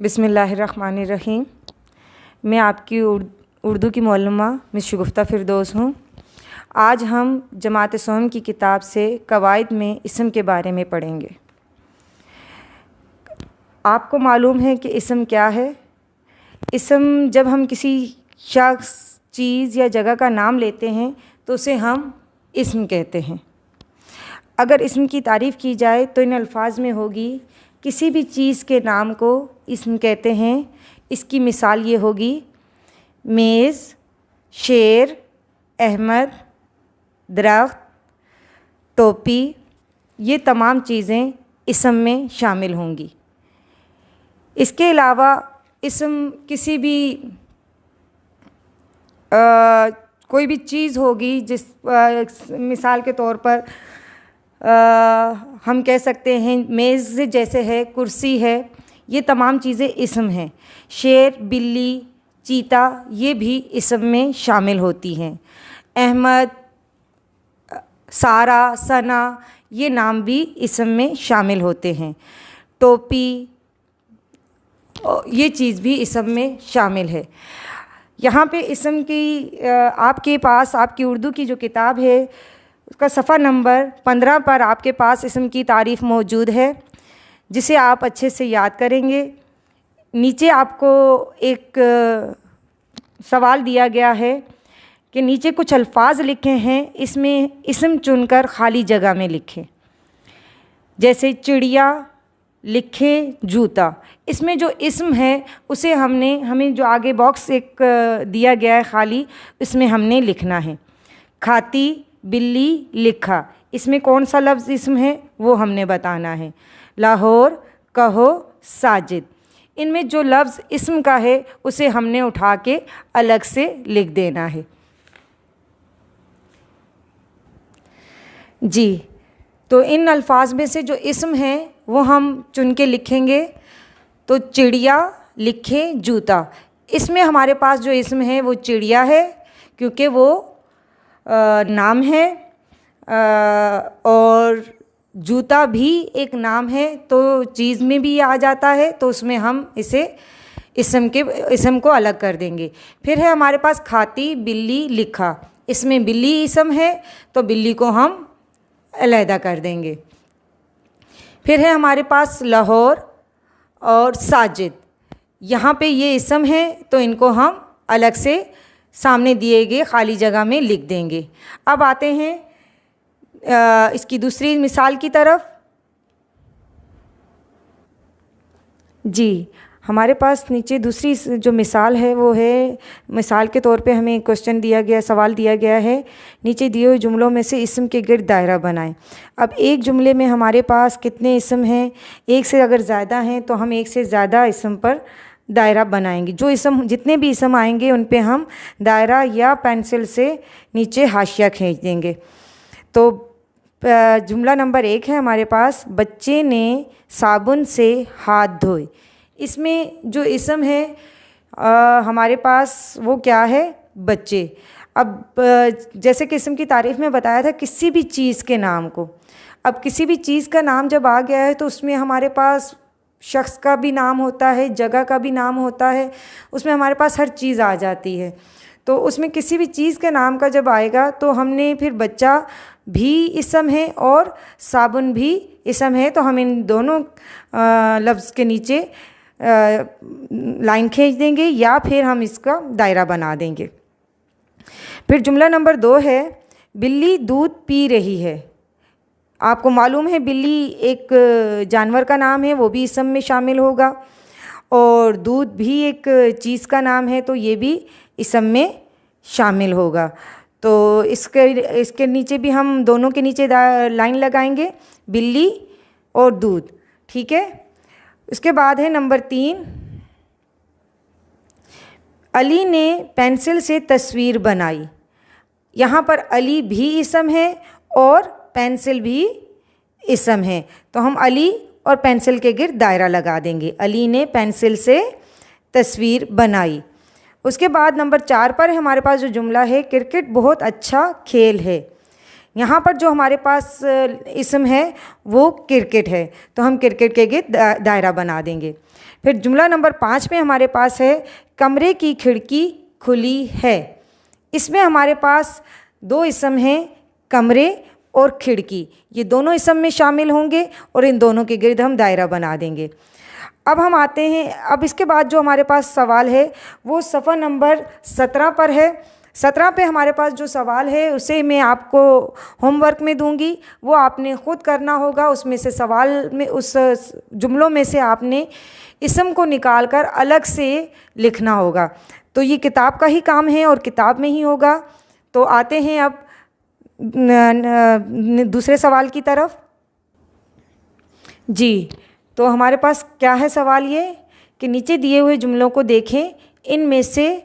बिस्मिल्लाहिर्रहमानिर्रहीम। मैं आपकी उर्दू की मौलमा मिस शगुफ्ता फ़िरदौस हूँ। आज हम जमात सोम की किताब से कवायद में इसम के बारे में पढ़ेंगे। आपको मालूम है कि इसम क्या है? इसम जब हम किसी शख्स, चीज़ या जगह का नाम लेते हैं तो उसे हम इसम कहते हैं। अगर इसम की तारीफ़ की जाए तो इन अल्फाज में होगी, किसी भी चीज़ के नाम को इसम कहते हैं। इसकी मिसाल ये होगी, मेज़, शेर, अहमद, दरख्त, टोपी, ये तमाम चीज़ें इसम में शामिल होंगी। इसके अलावा इसम किसी भी कोई भी चीज़ होगी, जिस मिसाल के तौर पर हम कह सकते हैं मेज़ जैसे है, कुर्सी है, ये तमाम चीज़ें इसम हैं। शेर, बिल्ली, चीता, ये भी इसम में शामिल होती हैं। अहमद, सारा, सना, ये नाम भी इसम में शामिल होते हैं। टोपी, ये चीज़ भी इसम में शामिल है। यहाँ पे इसम की आपके पास आपकी उर्दू की जो किताब है उसका सफ़ा नंबर 15 पर आपके पास इसम की तारीफ़ मौजूद है, जिसे आप अच्छे से याद करेंगे। नीचे आपको एक सवाल दिया गया है कि नीचे कुछ अल्फाज लिखे हैं, इसमें इसम चुनकर खाली जगह में लिखें। जैसे चिड़िया, लिखे जूता। इसमें जो इसम है उसे हमें जो आगे बॉक्स एक दिया गया है खाली, इसमें हमने लिखना है। खाती, बिल्ली, लिखा, इसमें कौन सा लफ्ज़ इसम है वो हमने बताना है। लाहौर, कहो, साजिद, इनमें जो लफ्ज़ इसम का है उसे हमने उठा के अलग से लिख देना है। जी, तो इन अल्फाज में से जो इसम है वो हम चुन के लिखेंगे। तो चिड़िया, लिखे जूता, इसमें हमारे पास जो इसम है वो चिड़िया है, क्योंकि वो नाम है, और जूता भी एक नाम है, तो चीज़ में भी आ जाता है, तो उसमें हम इसे इसम को अलग कर देंगे। फिर है हमारे पास खाती, बिल्ली, लिखा, इसमें बिल्ली इसम है तो बिल्ली को हम अलहदा कर देंगे। फिर है हमारे पास लाहौर और साजिद, यहाँ पे ये इसम है तो इनको हम अलग से सामने दिए गए खाली जगह में लिख देंगे। अब आते हैं इसकी दूसरी मिसाल की तरफ। जी, हमारे पास नीचे दूसरी जो मिसाल है वो है, मिसाल के तौर पे हमें क्वेश्चन दिया गया, सवाल दिया गया है, नीचे दिए हुए जुमलों में से इसम के गिर्द दायरा बनाएं। अब एक जुमले में हमारे पास कितने इसम हैं? एक से अगर ज़्यादा हैं तो हम एक से ज़्यादा इसम पर दायरा बनाएंगे। जो इसम, जितने भी इसम आएंगे उन पे हम दायरा या पेंसिल से नीचे हाशिया खींच देंगे। तो जुमला नंबर 1 है हमारे पास, बच्चे ने साबुन से हाथ धोए। इसमें जो इसम है हमारे पास वो क्या है? बच्चे। अब जैसे कि इसम की तारीफ़ में बताया था किसी भी चीज़ के नाम को, अब किसी भी चीज़ का नाम जब आ गया है तो उसमें हमारे पास शख्स का भी नाम होता है, जगह का भी नाम होता है, उसमें हमारे पास हर चीज़ आ जाती है। तो उसमें किसी भी चीज़ के नाम का जब आएगा तो हमने फिर बच्चा भी इसम है और साबुन भी इसम है, तो हम इन दोनों लफ्ज़ के नीचे लाइन खींच देंगे या फिर हम इसका दायरा बना देंगे। फिर जुमला नंबर 2 है, बिल्ली दूध पी रही है। आपको मालूम है बिल्ली एक जानवर का नाम है, वो भी इसम में शामिल होगा, और दूध भी एक चीज़ का नाम है तो ये भी इसम में शामिल होगा। तो इसके नीचे भी हम दोनों के नीचे लाइन लगाएंगे, बिल्ली और दूध, ठीक है। उसके बाद है नंबर 3, अली ने पेंसिल से तस्वीर बनाई। यहाँ पर अली भी इसम है और पेंसिल भी इसम है, तो हम अली और पेंसिल के गिर्द दायरा लगा देंगे। अली ने पेंसिल से तस्वीर बनाई। उसके बाद नंबर 4 पर हमारे पास जो जुमला है, क्रिकेट बहुत अच्छा खेल है। यहाँ पर जो हमारे पास इसम है वो क्रिकेट है, तो हम क्रिकेट के गिर्द दायरा बना देंगे। फिर जुमला नंबर 5 में हमारे पास है कमरे की खिड़की खुली है। इसमें हमारे पास दो इसम हैं, कमरे और खिड़की, ये दोनों इसम में शामिल होंगे और इन दोनों के गिर्द हम दायरा बना देंगे। अब हम आते हैं, अब इसके बाद जो हमारे पास सवाल है वो सफ़ा नंबर 17 पर है। 17 पे हमारे पास जो सवाल है उसे मैं आपको होमवर्क में दूंगी, वो आपने ख़ुद करना होगा। उसमें से सवाल में, उस जुमलों में से आपने इसम को निकाल कर अलग से लिखना होगा। तो ये किताब का ही काम है और किताब में ही होगा। तो आते हैं अब दूसरे सवाल की तरफ। जी, तो हमारे पास क्या है सवाल ये कि नीचे दिए हुए जुमलों को देखें, इनमें से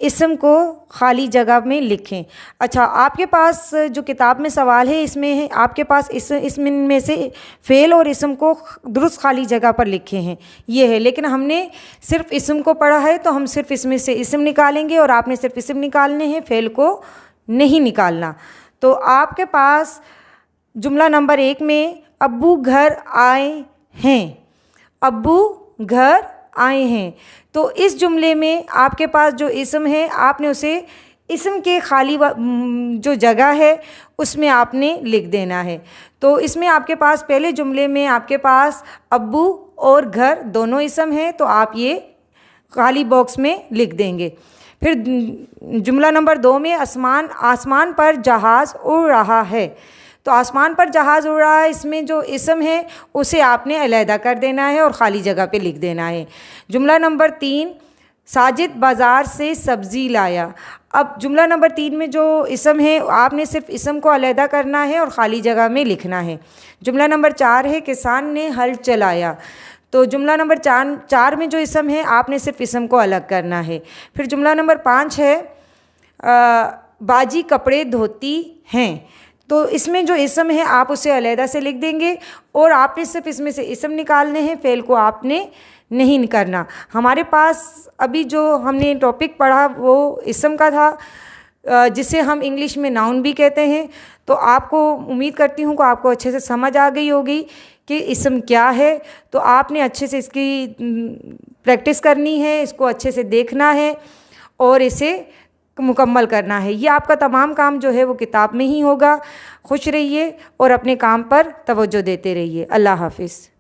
इसम को खाली जगह में लिखें। अच्छा, आपके पास जो किताब में सवाल है इसमें है आपके पास इसमें से फ़ेल और इसम को दुरुस्त खाली जगह पर लिखे हैं, ये है। लेकिन हमने सिर्फ इसम को पढ़ा है तो हम सिर्फ इसमें से इसम निकालेंगे और आपने सिर्फ इसम निकालने हैं, फ़ेल को नहीं निकालना। तो आपके पास जुमला नंबर 1 में अब्बू घर आए हैं, अब्बू घर आए हैं। तो इस जुमले में आपके पास जो इसम है आपने उसे इसम के खाली जो जगह है उसमें आपने लिख देना है। तो इसमें आपके पास पहले जुमले में आपके पास अब्बू और घर दोनों इसम हैं, तो आप ये खाली बॉक्स में लिख देंगे। फिर जुमला नंबर 2 में आसमान पर जहाज़ उड़ रहा है। तो आसमान पर जहाज़ उड़ रहा है, इसमें जो इसम है उसे आपने अलहदा कर देना है और ख़ाली जगह पे लिख देना है। जुमला नंबर 3, साजिद बाज़ार से सब्ज़ी लाया। अब जुमला नंबर 3 में जो इसम है आपने सिर्फ इसम को अलहदा करना है और ख़ाली जगह में लिखना है। जुमला नंबर 4 है किसान ने हल चलाया। तो जुमला नंबर 4 में जो इसम है आपने सिर्फ इसम को अलग करना है। फिर जुमला नंबर 5 है बाजी कपड़े धोती हैं। तो इसमें जो इसम है आप उसे अलहदा से लिख देंगे और आपने सिर्फ इसमें से इसम निकालने हैं, फ़ेल को आपने नहीं करना। हमारे पास अभी जो हमने टॉपिक पढ़ा वो इसम का था, जिसे हम इंग्लिश में नाउन भी कहते हैं। तो आपको उम्मीद करती हूँ कि आपको अच्छे से समझ आ गई होगी कि इसम क्या है। तो आपने अच्छे से इसकी प्रैक्टिस करनी है, इसको अच्छे से देखना है और इसे मुकम्मल करना है। ये आपका तमाम काम जो है वो किताब में ही होगा। खुश रहिए और अपने काम पर तवज्जो देते रहिए। अल्लाह हाफ़िज़।